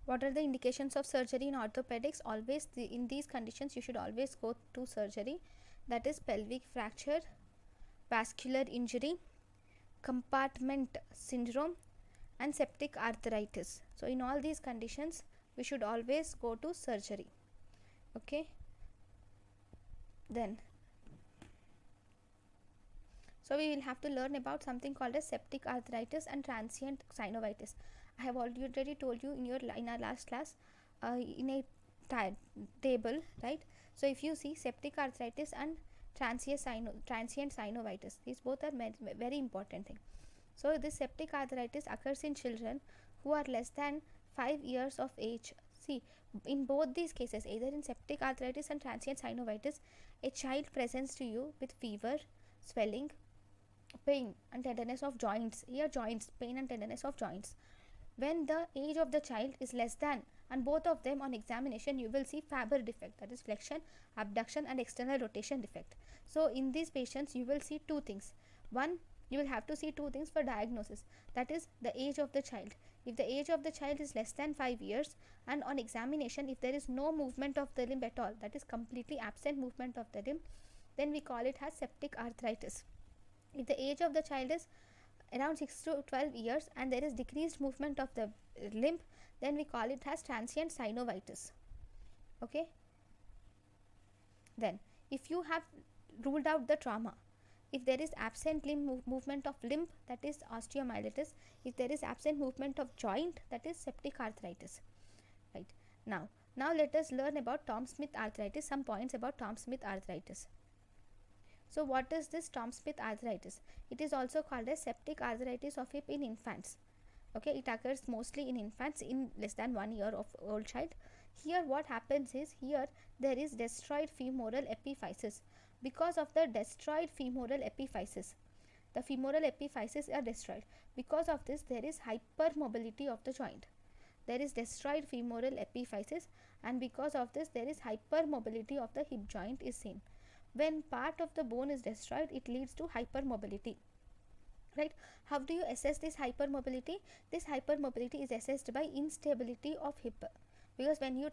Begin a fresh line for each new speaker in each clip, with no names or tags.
What are the indications of surgery in orthopedics? Always in these conditions you should always go to surgery. That is pelvic fracture, vascular injury, compartment syndrome, and septic arthritis. So in all these conditions we should always go to surgery. Okay, then so we will have to learn about something called as septic arthritis and transient synovitis. I have already told you in our last class in a table, right? So if you see septic arthritis and transient synovitis, these both are very important thing. So this septic arthritis occurs in children who are less than 5 years of age. See, in both these cases, either in septic arthritis and transient synovitis, a child presents to you with fever, swelling, pain and tenderness of joints. Here joints, pain and tenderness of joints. When the age of the child is less than, and both of them on examination you will see Faber defect, that is flexion, abduction and external rotation defect. So in these patients you will see two things. One, you will have to see two things for diagnosis, that is the age of the child. If the age of the child is less than 5 years, and on examination if there is no movement of the limb at all, that is completely absent movement of the limb, then we call it as septic arthritis. If the age of the child is around 6 to 12 years and there is decreased movement of the limb, then we call it as transient synovitis. Okay, then if you have ruled out the trauma, if there is absent limb movement of limb, that is osteomyelitis. If there is absent movement of joint, that is septic arthritis. Right, now let us learn about Thorne-Smith arthritis, some points about Thorne-Smith arthritis. So what is this Thorne-Smith arthritis? It is also called as septic arthritis of hip in infants. Okay, it occurs mostly in infants, in less than 1 year of old child. Here what happens is, here there is destroyed femoral epiphysis. Because of the destroyed femoral epiphysis, the femoral epiphysis are destroyed. Because of this there is hypermobility of the joint. There is destroyed femoral epiphysis, and because of this there is hypermobility of the hip joint is seen. When part of the bone is destroyed, it leads to hypermobility. Right? How do you assess this hypermobility? This hypermobility is assessed by instability of hip. Because when you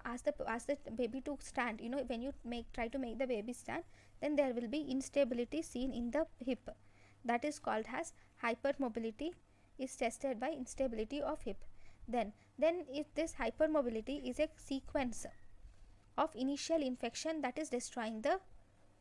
ask the baby to stand, when you try to make the baby stand, then there will be instability seen in the hip. That is called as hypermobility, is tested by instability of hip. Then if this hypermobility is a sequence of initial infection that is destroying the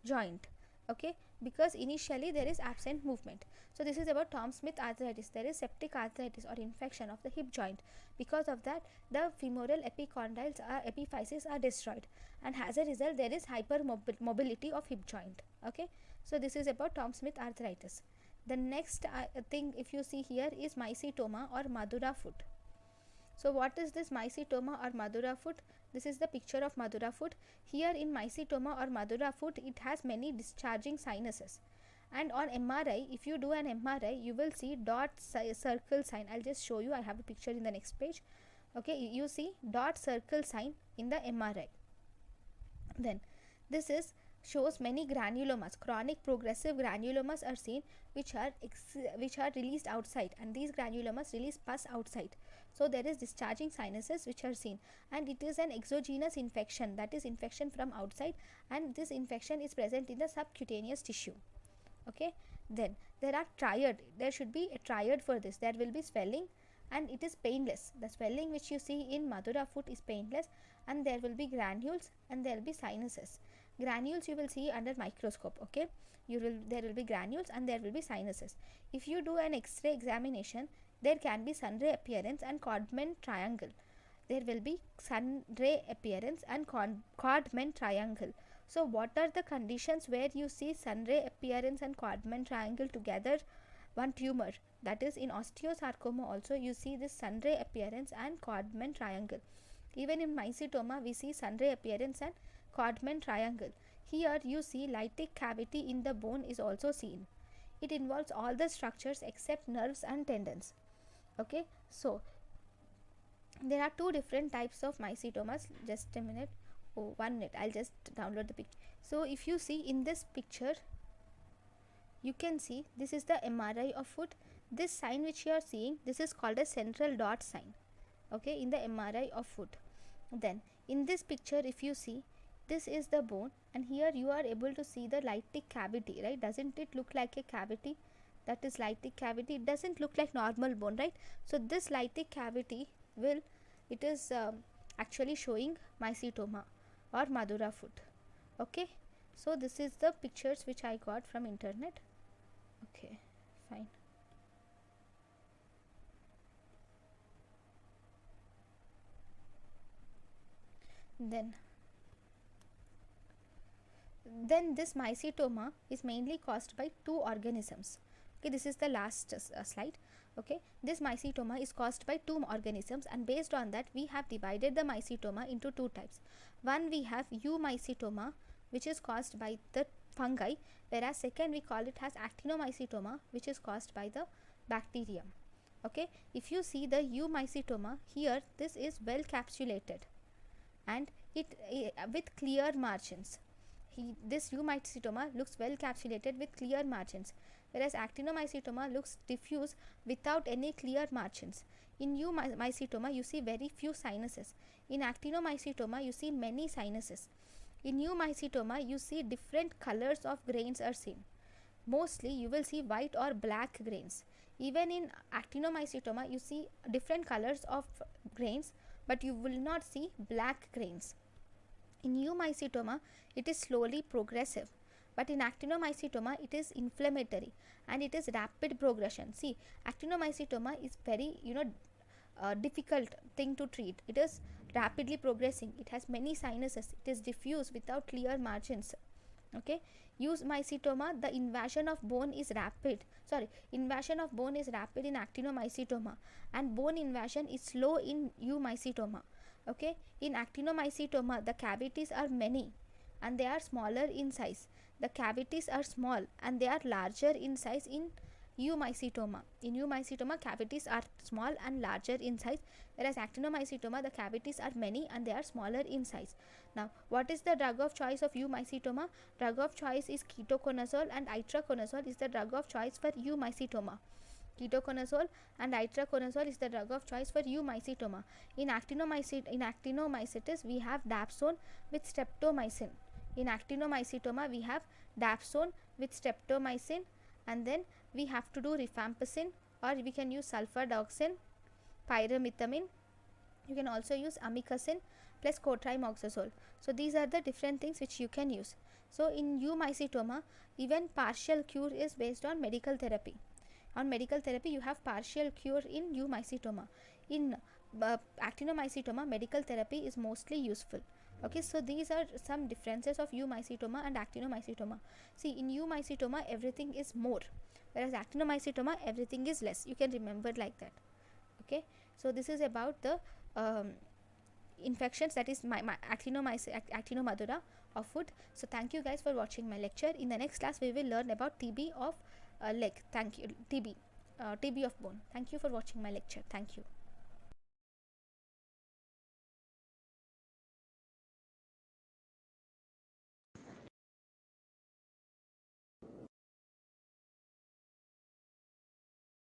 joint. Okay, because initially there is absent movement. So this is about Thorne-Smith arthritis. There is septic arthritis or infection of the hip joint. Because of that, the femoral epicondyles epiphyses are destroyed, and as a result there is hypermobility of hip joint. Okay, so this is about Thorne-Smith arthritis. The next thing, if you see here, is mycetoma or Madura foot. So what is this mycetoma or Madura foot? This is the picture of Madura foot. Here in mycetoma or Madura foot, it has many discharging sinuses. And on MRI, if you do an MRI, you will see dot circle sign. I'll just show you. I have a picture in the next page. Okay, you see dot circle sign in the MRI. Then this shows many granulomas. Chronic progressive granulomas are seen, which are released outside, and these granulomas release pus outside. So there is discharging sinuses which are seen, and it is an exogenous infection, that is infection from outside, and this infection is present in the subcutaneous tissue. Okay, then there are triad. There should be a triad for this. There will be swelling, and it is painless. The swelling which you see in Madura foot is painless, and there will be granules and there will be sinuses. Granules you will see under microscope. Okay, there will be granules and there will be sinuses. If you do an X-ray examination, there can be sun ray appearance and Codman triangle. There will be sun ray appearance and Codman triangle. So what are the conditions where you see sun ray appearance and Codman triangle together? One tumor, that is in osteosarcoma also you see this sun ray appearance and Codman triangle. Even in mycetoma we see sun ray appearance and Codman triangle. Here you see lytic cavity in the bone is also seen. It involves all the structures except nerves and tendons. Okay, so there are two different types of mycetomas. Just a minute. Oh, 1 minute. I'll just download the picture. So if you see in this picture, you can see this is the MRI of foot. This sign which you are seeing, this is called a central dot sign. okay, in the MRI of foot. Then in this picture, if you see, this is the bone, and here you are able to see the lytic cavity, right? Doesn't it look like a cavity? That is lytic cavity. It doesn't look like normal bone, right? So this lytic cavity it is actually showing mycetoma or Madura foot. Okay, so this is the pictures which I got from internet. Okay, fine. Then this mycetoma is mainly caused by two organisms. Okay, this is the last slide. Okay, this mycetoma is caused by two organisms, and based on that we have divided the mycetoma into two types. One, we have eumycetoma, which is caused by the fungi, whereas second we call it as actinomycetoma, which is caused by the bacterium. Okay, if you see the eumycetoma here, this is well capsulated and it with clear margins. This eumycetoma looks well capsulated with clear margins, whereas actinomycetoma looks diffuse without any clear margins. In eumycetoma you see very few sinuses. In actinomycetoma you see many sinuses. In eumycetoma you see different colors of grains are seen. Mostly you will see white or black grains. Even in actinomycetoma you see different colors of grains, but you will not see black grains. In eumycetoma it is slowly progressive, but in actinomycetoma it is inflammatory and it is rapid progression. See, actinomycetoma is very difficult thing to treat. It is rapidly progressing, it has many sinuses, it is diffuse without clear margins. Okay, eumycetoma, the invasion of bone is rapid. Invasion of bone is rapid in actinomycetoma, and bone invasion is slow in eumycetoma. Okay, in actinomycetoma the cavities are many and they are smaller in size. The cavities are small and they are larger in size in eumycetoma. In eumycetoma cavities are small and larger in size, whereas actinomycetoma the cavities are many and they are smaller in size. Now, what is the drug of choice of eumycetoma? Drug of choice is ketoconazole, and itraconazole is the drug of choice for eumycetoma. Ketoconazole and itraconazole is the drug of choice for eumycetoma. In actinomycetes we have dapsone with streptomycin. In actinomycetoma we have dapsone with streptomycin, and then we have to do rifampicin, or we can use sulfadoxine, pyrimethamine. You can also use amikacin plus cotrimoxazole. So these are the different things which you can use. So in eumycetoma even partial cure is based on medical therapy. On medical therapy you have partial cure in eumycetoma. In actinomycetoma medical therapy is mostly useful. Okay, so these are some differences of eumycetoma and actinomycetoma. See, in eumycetoma everything is more, whereas actinomycetoma everything is less. You can remember like that. Okay, so this is about the infections, that is actinomadura of foot. So thank you guys for watching my lecture. In the next class we will learn about TB of leg. Thank you. TB of bone. Thank you for watching my lecture. Thank you.